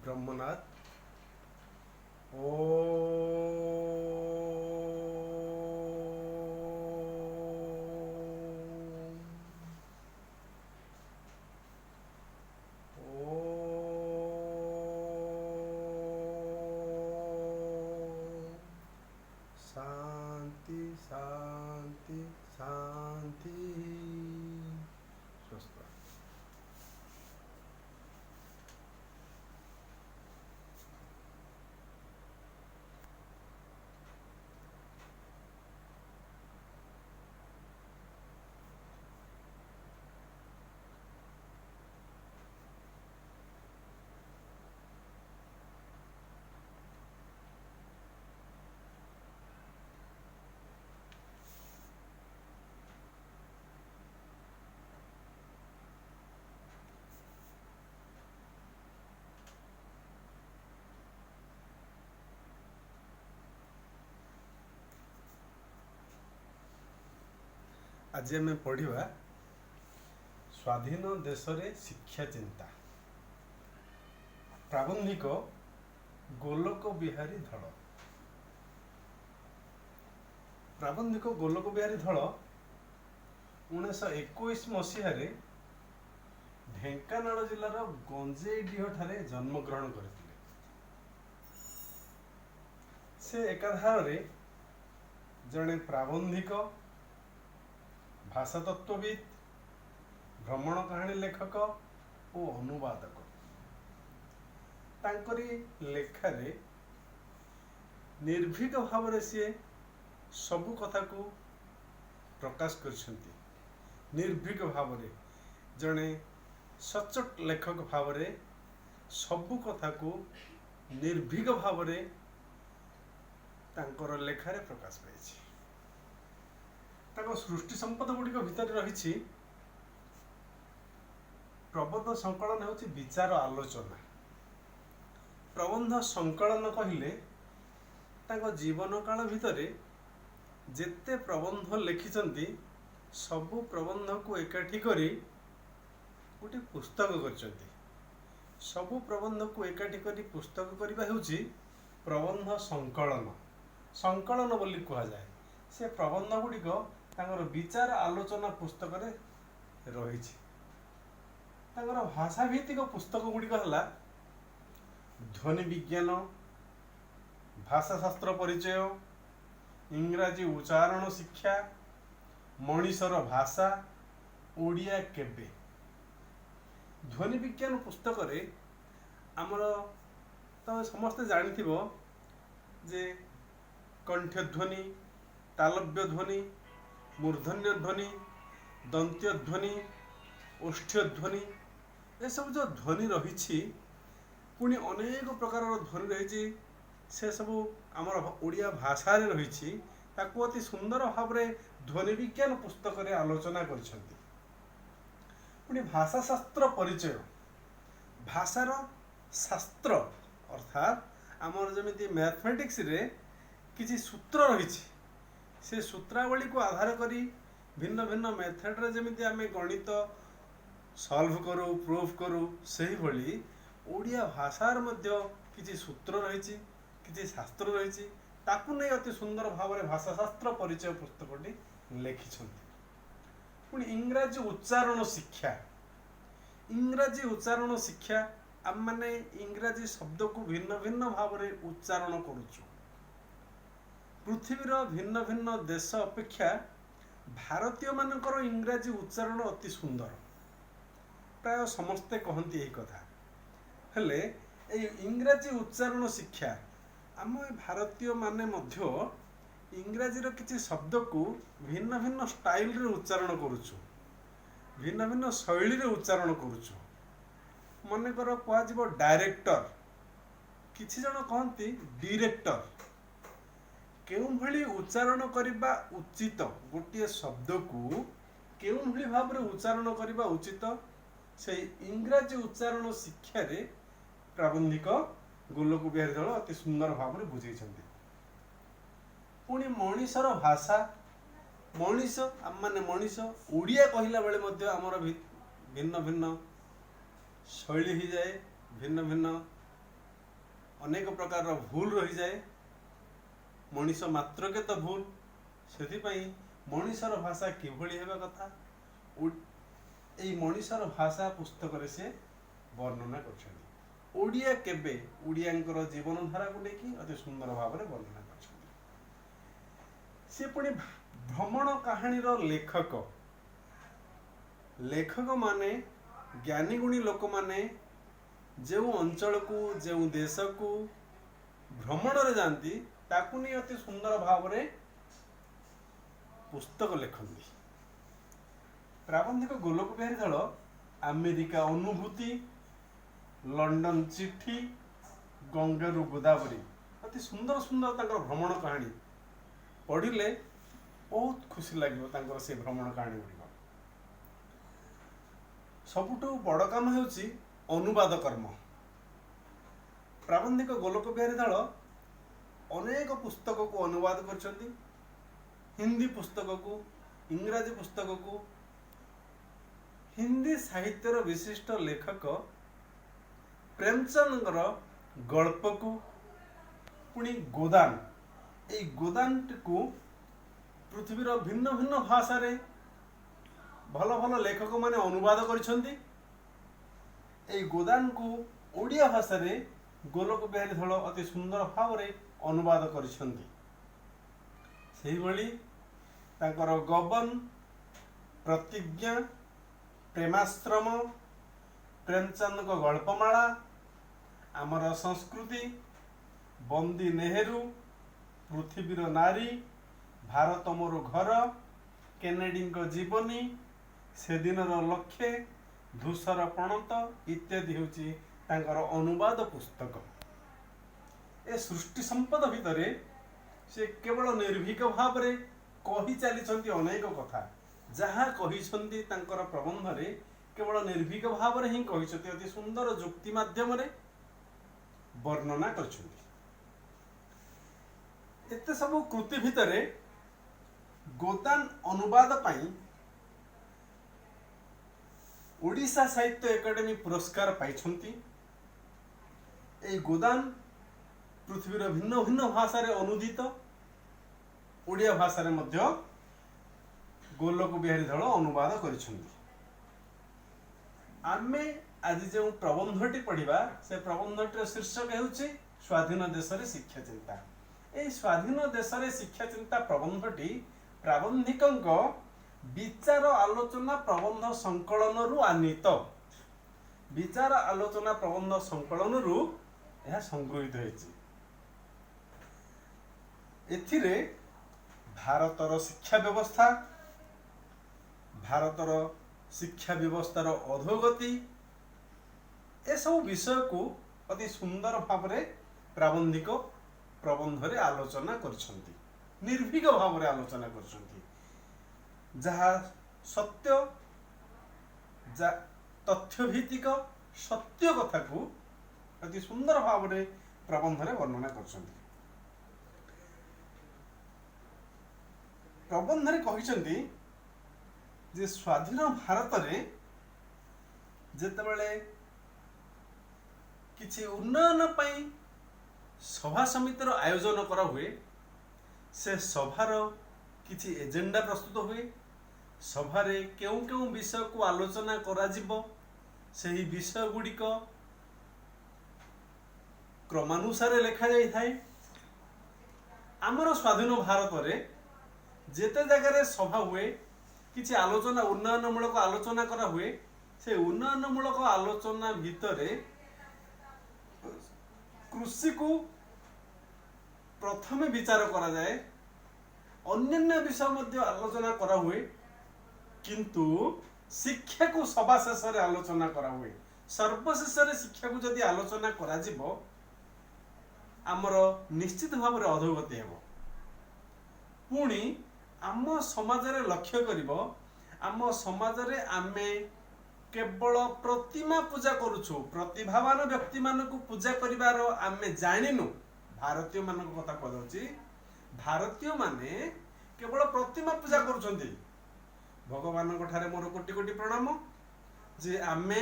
ब्रह्मनाथ। ओ शांति शांति शांति। स्वस्थ। आज आम पढ़ा स्वाधीन देश रे शिक्षा चिंता। प्राबंधिक गोलोक बिहारी धड़। प्राबंधिक गोलोक बिहारी धड़ 1921 मसीह ढेंकानाल जिलार गंजेईडीह ठारे जन्म ग्रहण करथिले। से एकाधार रे जड़े प्राबंधिक, भाषा तत्वविद, भ्रमण कहानी लेखक और अनुवादक। तांकरी लेखारे निर्भीक भाव रे सी सबु कथा को प्रकाश करछंती। निर्भीक भाव रे जड़े सचोट लेखक भाव रे सबु कथा को निर्भीक भाव रे तांकर लेखारे प्रकाश पाइछि। सृष्टि संपद गुड़िक भितर रही प्रबंध संकलन होची विचार आलोचना। प्रबंध संकलन कहले तांको जीवन काल भितर जेते प्रबंध लिखिचंती सबु प्रबंध को एकाठी करी गोटे पुस्तक करचंती। सबु प्रबंध को एकाठी करी पुस्तक करबा होची प्रबंध संकलन। संकलन बोली कहा जाए। से प्रबंध गुड़िक तांकर विचार आलोचना पुस्तक रे रही। भाषा भित्तिक पुस्तक गुड़िक है ध्वनि विज्ञान, भाषा शास्त्र परिचय, इंग्राजी उच्चारण शिक्षा, मनीषर भाषा, ओडिया केबे। ध्वनि विज्ञान पुस्तक रे आमर तो समस्ते जानिथिबो जे कंठ ध्वनि, तालव्य ध्वनि, मूर्धन्य ध्वनि, दंत्य ध्वनि, ओष्ठ्य ध्वनि, ये सब जो ध्वनि रही पुणी अनेक प्रकार ध्वनि रही से सब आमर ओडिया भाषा रे रही ताकू अति सुंदर भाव में ध्वनि विज्ञान पुस्तक रे आलोचना करछंती। पुणी भाषा शास्त्र परिचय, भाषार शास्त्र अर्थात आमर जमिति मैथमेटिक्स रे किसी सूत्र रही से सूत्रावली को आधार करी भिन्न भिन्न मेथड रे जमिति आमे गणित सॉल्व करू, प्रूफ करू, सही भली ओडिया भाषार मध्य किसी सूत्र रही, किसी शास्त्र रही ताकू नहीं अति सुंदर भाव में भाषा शास्त्र परिचय पुस्तकटी लिखिछंती। पुणी इंग्राजी उच्चारण शिक्षा। इंग्राजी उच्चारण शिक्षा आम माने इंग्राजी शब्द को भिन्न भिन्न भाव में उच्चारण करूछु। पृथ्वीर भिन्न भिन्न देश अपेक्षा भारतीय मानकर इंग्राजी उच्चारण अति सुंदर। प्राय समस्ते कहती यही कथा हेले इंग्राजी उच्चारण शिक्षा आम भारतीय माने मध्य इंग्राजीर किसी शब्द को भिन्न भिन्न स्टाइल रे उच्चारण करूछु, भिन्न भिन्न शैली रे उच्चारण करूछु। मनकर कह डायरेक्टर, किछि जन कहती डायरेक्टर। केउ भली उच्चारण करबा उचित, गोटे शब्द को केउ भली भाव रे उच्चारण करबा उचित से इंग्राजी उच्चारण शिक्षा रे प्राबंधिक गोलोक बिहारी धड़ अति सुंदर भाव में बुझे। पुणी मनीषर भाषा, मनीष आम माने मनीष ओडिया कहला बेले मध्य आमर भिन्न भिन्न शैली ही जाए, भिन्न भिन्न ଅନେକ ପ୍ରକାରର ଭୁଲ ରହିଯାଏ। ମଣିଷ ମାତ୍ରକେ ତ ଭୁଲ, ସେଥିପାଇଁ ମଣିଷର ଭାଷା କିଭଳି ହେବା କଥା ଏଇ ମଣିଷର ଭାଷା ପୁସ୍ତକରେ ସେ ବର୍ଣ୍ଣନା କରିଛନ୍ତି। ଓଡ଼ିଆ କେବେ ଓଡ଼ିଆଙ୍କର ଜୀବନଧାରାକୁ ନେଇକି ଅତି ସୁନ୍ଦର ଭାବରେ ବର୍ଣ୍ଣନା କରିଛନ୍ତି। ସେ ପୁଣି ଭ୍ରମଣ କାହାଣୀର ଲେଖକମାନେ ଜ୍ଞାନୀ ଗୁଣୀ ଲୋକମାନେ ଯେଉଁ ଅଞ୍ଚଳକୁ ଯେଉଁ ଦେଶକୁ ଭ୍ରମଣରେ ଯାଆନ୍ତି ତାକୁ ନେଇ ଅତି ସୁନ୍ଦର ଭାବରେ ପୁସ୍ତକ ଲେଖନ୍ତି। ପ୍ରାବନ୍ଧିକ ଗୋଲକ ବିହାରୀ ଦଳ ଆମେରିକା ଅନୁଭୂତି, ଲଣ୍ଡନ ଚିଠି, ଗଙ୍ଗାରୁ ଗୋଦାବରୀ ଅତି ସୁନ୍ଦର ସୁନ୍ଦର ତାଙ୍କର ଭ୍ରମଣ କାହାଣୀ ପଢ଼ିଲେ ବହୁତ ଖୁସି ଲାଗିବ। ତାଙ୍କର ସେ ଭ୍ରମଣ କାହାଣୀ ଗୁଡ଼ିକ ସବୁଠୁ ବଡ଼ କାମ ହେଉଛି ଅନୁବାଦ କର୍ମ। ପ୍ରାବନ୍ଧିକ ଗୋଲକ ବିହାରୀ ଦଳ ଅନେକ ପୁସ୍ତକକୁ ଅନୁବାଦ କରିଛନ୍ତି। ହିନ୍ଦୀ ପୁସ୍ତକକୁ, ଇଂରାଜୀ ପୁସ୍ତକକୁ, ହିନ୍ଦୀ ସାହିତ୍ୟର ବିଶିଷ୍ଟ ଲେଖକ ପ୍ରେମଚନ୍ଦଙ୍କର ଗଳ୍ପକୁ, ପୁଣି ଗୋଦାନ, ଏଇ ଗୋଦାନଟିକୁ ପୃଥିବୀର ଭିନ୍ନ ଭିନ୍ନ ଭାଷାରେ ଭଲ ଭଲ ଲେଖକମାନେ ଅନୁବାଦ କରିଛନ୍ତି। ଏଇ ଗୋଦାନକୁ ଓଡ଼ିଆ ଭାଷାରେ ଗୋଲକ ବିହାରୀ ଦଳ ଅତି ସୁନ୍ଦର ଭାବରେ ଅନୁବାଦ କରିଛନ୍ତି। ସେହିଭଳି ତାଙ୍କର ଗବନ, ପ୍ରତିଜ୍ଞା, ପ୍ରେମାଶ୍ରମ, ପ୍ରେମଚନ୍ଦଙ୍କ ଗଳ୍ପମାଳା, ଆମର ସଂସ୍କୃତି, ବନ୍ଦୀ ନେହେରୁ, ପୃଥିବୀର ନାରୀ, ଭାରତ ମୋର ଘର, କେନେଡିଙ୍କ ଜୀବନୀ, ସେଦିନର ଲକ୍ଷ୍ୟ, ଧୂସର ପଣତ ଇତ୍ୟାଦି ହେଉଛି ତାଙ୍କର ଅନୁବାଦ ପୁସ୍ତକ। ଏ ସୃଷ୍ଟି ସମ୍ପଦ ଭିତରେ ସେ କେବଳ ନିର୍ଭୀକ ଭାବରେ କହି ଚାଲିଛନ୍ତି ଅନେକ କଥା। ଯାହା କହିଛନ୍ତି ତାଙ୍କର ପ୍ରବନ୍ଧରେ କେବଳ ନିର୍ଭୀକ ଭାବରେ ହିଁ କହିଛନ୍ତି, ଅତି ସୁନ୍ଦର ଯୁକ୍ତି ମାଧ୍ୟମରେ ବର୍ଣ୍ଣନା କରିଛନ୍ତି। ଏତେ ସବୁ କୃତି ଭିତରେ ଗୋଦାନ ଅନୁବାଦ ପାଇଁ ଓଡ଼ିଶା ସାହିତ୍ୟ ଏକାଡେମୀ ପୁରସ୍କାର ପାଇଛନ୍ତି। ଏହି ଗୋଦାନ ପୃଥିବୀର ଭିନ୍ନ ଭିନ୍ନ ଭାଷାରେ ଅନୁଦିତ, ଓଡ଼ିଆ ଭାଷାରେ ମଧ୍ୟ ଗୋଲକ ବିହାରୀ ଦଳ ଅନୁବାଦ କରିଛନ୍ତି। ଆମେ ଆଜି ଯେଉଁ ପ୍ରବନ୍ଧଟି ପଢ଼ିବା, ସେ ପ୍ରବନ୍ଧଟିର ଶୀର୍ଷକ ହେଉଛି ସ୍ୱାଧୀନ ଦେଶରେ ଶିକ୍ଷା ଚିନ୍ତା। ଏହି ସ୍ୱାଧୀନ ଦେଶରେ ଶିକ୍ଷା ଚିନ୍ତା ପ୍ରବନ୍ଧଟି ପ୍ରାବନ୍ଧିକଙ୍କ ବିଚାର ଆଲୋଚନା ପ୍ରବନ୍ଧ ସଂକଳନରୁ ଆନିତ। ବିଚାର ଆଲୋଚନା ପ୍ରବନ୍ଧ ସଂକଳନରୁ ଏହା ସଂଗୃହୀତ ହୋଇଛି। ଏଥିରେ ଭାରତର ଶିକ୍ଷା ବ୍ୟବସ୍ଥା, ଭାରତର ଶିକ୍ଷା ବ୍ୟବସ୍ଥାର ଅଧୋଗତି, ଏସବୁ ବିଷୟକୁ ଅତି ସୁନ୍ଦର ଭାବରେ ପ୍ରାବନ୍ଧିକ ପ୍ରବନ୍ଧରେ ଆଲୋଚନା କରିଛନ୍ତି, ନିର୍ଭୀକ ଭାବରେ ଆଲୋଚନା କରିଛନ୍ତି। ଯାହା ସତ୍ୟ, ତଥ୍ୟଭିତ୍ତିକ ସତ୍ୟ କଥାକୁ ଅତି ସୁନ୍ଦର ଭାବରେ ପ୍ରବନ୍ଧରେ ବର୍ଣ୍ଣନା କରିଛନ୍ତି। ପ୍ରବନ୍ଧରେ କହିଛନ୍ତି ଯେ ସ୍ୱାଧୀନ ଭାରତରେ ଯେତେବେଳେ କିଛି ଉନ୍ନୟନ ପାଇଁ ସଭା ସମିତିର ଆୟୋଜନ କରାହୁଏ, ସେ ସଭାର କିଛି ଏଜେଣ୍ଡା ପ୍ରସ୍ତୁତ ହୁଏ। ସଭାରେ କେଉଁ କେଉଁ ବିଷୟକୁ ଆଲୋଚନା କରାଯିବ, ସେହି ବିଷୟ ଗୁଡ଼ିକ କ୍ରମାନୁସାରେ ଲେଖାଯାଇଥାଏ। ଆମର ସ୍ୱାଧୀନ ଭାରତରେ ଯେତେ ଜାଗାରେ ସଭା ହୁଏ, କିଛି ଆଲୋଚନା, ଉନ୍ନୟନମୂଳକ ଆଲୋଚନା କରାହୁଏ, ସେ ଉନ୍ନୟନମୂଳକ ଆଲୋଚନା ଭିତରେ କୃଷିକୁ ପ୍ରଥମେ ବିଚାର କରାଯାଏ, ଅନ୍ୟାନ୍ୟ ବିଷୟ ମଧ୍ୟ ଆଲୋଚନା କରାହୁଏ, କିନ୍ତୁ ଶିକ୍ଷାକୁ ସଭା ଶେଷରେ ଆଲୋଚନା କରାହୁଏ। ସର୍ବଶେଷରେ ଶିକ୍ଷାକୁ ଯଦି ଆଲୋଚନା କରାଯିବ, ଆମର ନିଶ୍ଚିତ ଭାବରେ ଅଧୋଗତି ହେବ। ପୁଣି ଆମ ସମାଜରେ ଲକ୍ଷ୍ୟ କରିବ, ଆମ ସମାଜରେ ଆମେ କେବଳ ପ୍ରତିମା ପୂଜା କରୁଛୁ, ପ୍ରତିଭାବାନ ବ୍ୟକ୍ତିମାନଙ୍କୁ ପୂଜା କରିବାର ଆମେ ଜାଣିନୁ। ଭାରତୀୟମାନଙ୍କ କଥା କୁହାଯାଉଛି, ଭାରତୀୟମାନେ କେବଳ ପ୍ରତିମା ପୂଜା କରୁଛନ୍ତି। ଭଗବାନଙ୍କ ଠାରେ ମୋର କୋଟି କୋଟି ପ୍ରଣାମ ଯେ ଆମେ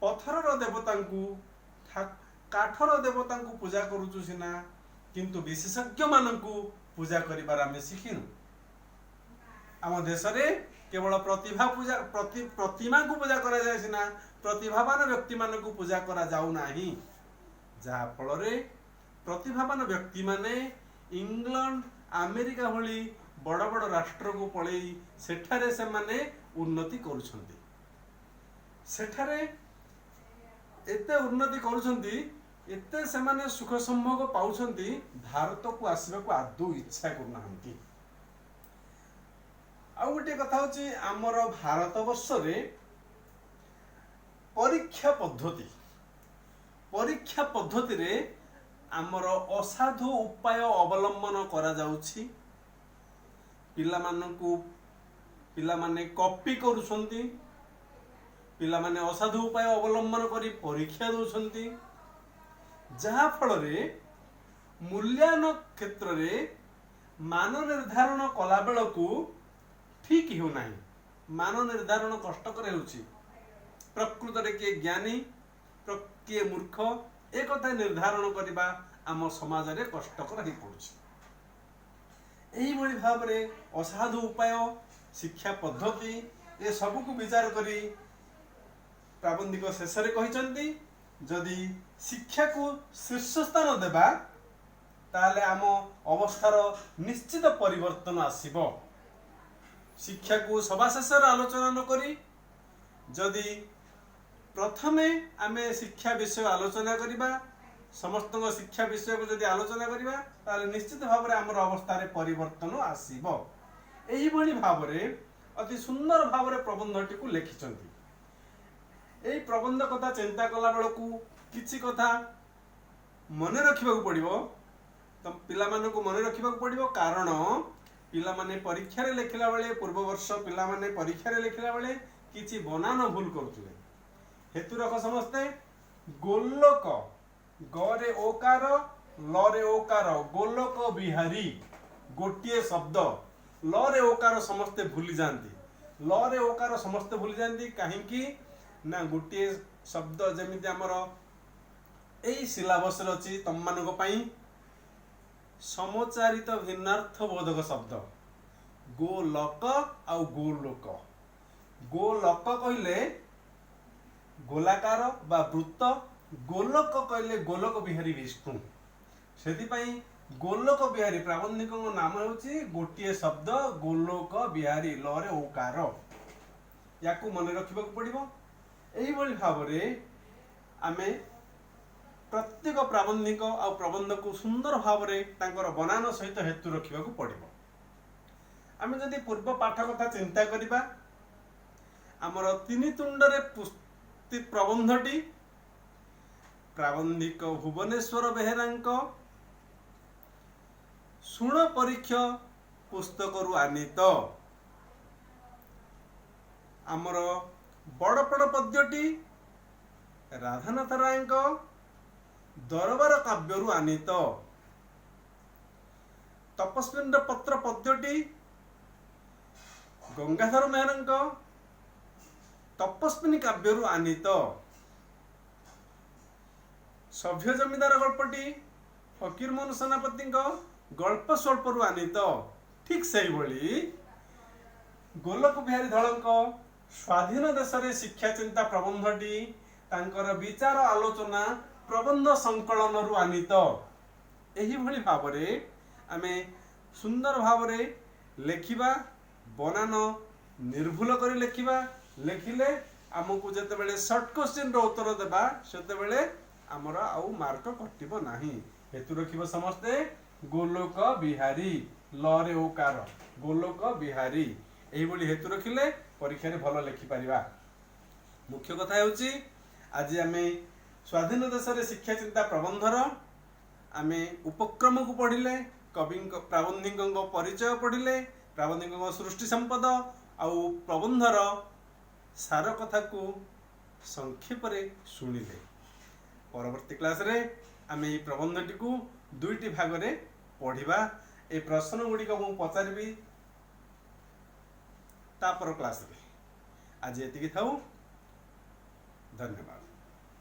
ପଥରର ଦେବତାଙ୍କୁ काठर देवता को पूजा करूचु सिना किंतु विशेषज्ञ मानकु पूजा करिबार आमे शिखिनु। आम देश रे केवल प्रतिभा पूजा प्रतिमा को पूजा करा जाय सिना प्रतिभावान व्यक्ति मानकु पूजा करा जाउ नाही, जहा फल रे प्रतिभावान व्यक्ति माने इंग्लैंड अमेरिका भली बड़ बड़ राष्ट्र को पळेई सेठारे से माने उन्नति करूछंती, सेठारे एते उन्नति करूछंती, एते से माने सुख संभोग पाउछंती, भारत को आसीबा को आदौ इच्छा करनाहंती। आ गोटे कथा होची हमर भारत वर्ष रे परीक्षा पद्धति रे आमर असाधु उपाय अवलंबन करा जाउछि। पिला माने कॉपी करूछंती, पिला माने असाधु उपाय अवलंबन करी परीक्षा दउछंती, जहा फल रे मूल्यांकन क्षेत्र रे मान निर्धारण कला बेलकू ठीक हो नाही, मान निर्धारण कष्टकर होउछि। प्रकृत रे के ज्ञानी के मूर्ख एक कथा निर्धारण करबा आम समाज रे कष्टकर ही पड़ुछि। एही भली भाव रे असाधु उपाय शिक्षा पद्धति ए सब को विचार करी प्राबंधिक शेष रे कहिसंती, जदि शिक्षा को शीर्ष स्थान देबा ताले आम अवस्थार निश्चित परिवर्तन आसीबो। शिक्षा को सभा शेष आलोचना न करी जदि प्रथमे आमे शिक्षा विषय आलोचना करिबा, समस्त शिक्षा विषय को जदि आलोचना करिबा ताले निश्चित भाव रे हमर अवस्था रे परिवर्तन आसीबो। एही भली भाव रे अति सुंदर भाव रे प्रबंधटी को लिखिचंती। एही प्रबंध कथा चिंता कला बेलकू किछि कथा मने रखिबा को पड़िबो, तो पिला माने को मने रखिबा को पड़िबो, कारण पिला माने परीक्षा रे लेखिला बेले पूर्व वर्ष पिला माने परीक्षा रे लेखिला बेले किछि बनान भूल करथुले। हेतु रख समस्ते गोलोक गरे ओकार लरे ओकार गोलोक बिहारी गोटिए शब्द लरे ओकार समस्ते भूली जाती, लरे ओकार समस्ते भूली जाती कहीं ना गोटिए शब्द जमीती आमर एई सिलेबस रे अछि तम मानक पई समचारित भिन्नार्थ बोधक शब्द गोलोक आ गोलोक। गोलोक कहले गोलाकार बा वृत्त, गोलोक कहले गोलोक बिहारी विष्णु, सेति पई गोलोक बिहारी प्राबंधिक नाम होची गोटिए शब्द गोलोक बिहारी लरे ओकार, याकू मन रखिबा को पड़िबो। एही भली भाव रे आमे प्रत्येक प्राबंधिक आ प्रबंध को सुंदर भाव रे तांकर बनान सहित हेतु रखिबा को पड़िबो। आमे जदि पूर्व पाठ कथा चिंता करिबा हमर तीन तुंड रे पुस्ति प्रबंधटी प्राबंधिक भुवनेश्वर बेहेरांक सुण परीक्षा पुस्तक रु आनीत, आमर बड़ बड़ पद्यटी राधानाथ रायंक दरबार काव्य रु आनीत, तपस्विंद्र पत्र पद्यटी गंगाधर मेहरंक तपस्विनी काव्य रु आनीत, सभ्य जमीदार गल्पटी फकीर मोहन सेनापति गल्प स्वल्प रु आनीत। ठीक से भली गोलोक बिहारी धलंक स्वाधीन देश रे शिक्षा चिंता प्रबंधटी तांकर विचार आलोचना प्रबंध संकलन रु आनीत। एही भली भाव रे आमे सुंदर भाव रे लेखिबा, बनान निर्भुल करी लेखिबा, लेखिले आमको जते बेले शॉर्ट क्वेश्चन रो उत्तर देबा सेते बेले हमर आउ मार्क कटिबो नाही। हेतु रखिबो समस्ते गोलोक बिहारी लरे ओकार गोलोक बिहारी, एही भली हेतु रखिले परीक्षा रे भलो लेखि परिबा। मुख्य कथा हेउची आज आमे स्वाधीन देश रे शिक्षा चिंता प्रबंधर आमे उपक्रम को पढ़िले, कवि प्राबंधिक परिचय पढ़िले, प्राबंधिक सृष्टि संपद आउ प्रबंधर सार कथा को संक्षेप रे सुनिले। परवर्ती क्लास रे आमे ए प्रबंधटी को दुईटी भाग रे पढ़िबा। ए प्रश्न गुडी को मु पचारबी तापर क्लास रे। आज एतिकी थाउ, धन्यवाद।